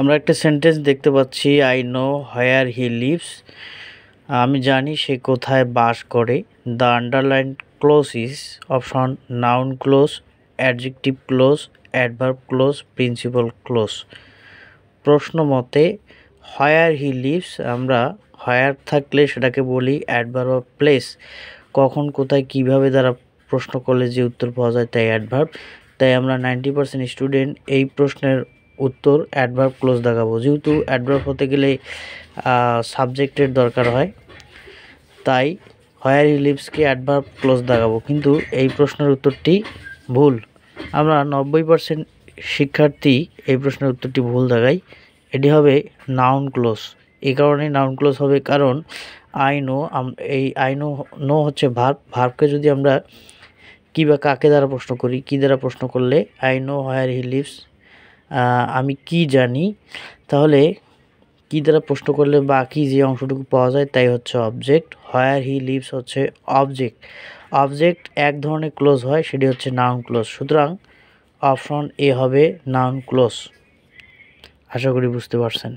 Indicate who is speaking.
Speaker 1: আমরা একটা সেন্টেন্স দেখতে পাচ্ছি, I know where he lives. আমি জানি সে কোথায় বাস করে। The underline close is option noun clause, adjective clause, adverb close, principal clause. প্রশ্ন মতে হোয়ার হি লিভস, আমরা হোয়ার থাকলে সেটাকে বলি অ্যাডভার্ব অফ প্লেস। কখন, কোথায়, কিভাবে দ্বারা প্রশ্ন করলে যে উত্তর পাওয়া যায় তাই অ্যাডভার্ব। তাই আমরা 90% স্টুডেন্ট এই প্রশ্নের উত্তর অ্যাডভার্ব ক্লোজ দেখাবো। যেহেতু অ্যাডভার্ব হতে গেলে সাবজেক্টের দরকার হয়, তাই হোয়ার হি লিভসকে অ্যাডভার্ব ক্লোজ দেখাবো। কিন্তু এই প্রশ্নের উত্তরটি ভুল। আমরা 90% শিক্ষার্থী এই প্রশ্নের উত্তরটি ভুল দেখাই। এটি হবে নাউন ক্লোজ। এই কারণে নাউন ক্লোজ হবে, কারণ আই নো, এই আই নো হচ্ছে ভার্ব। ভার্বকে যদি আমরা কী বা কাকে দ্বারা প্রশ্ন করি, কী দ্বারা প্রশ্ন করলে I know where he lives, আমি কি জানি, তাহলে কী দ্বারা প্রশ্ন করলে বাকি যে অংশটুকু পাওয়া যায় তাই হচ্ছে অবজেক্ট। হোয়ার হি লিভস হচ্ছে অবজেক্ট। অবজেক্ট এক ধরনের ক্লোজ হয়, সেটি হচ্ছে নাউন ক্লোজ। সুতরাং অপশন এ হবে নাউন ক্লোজ। আশা করি বুঝতে পারছেন।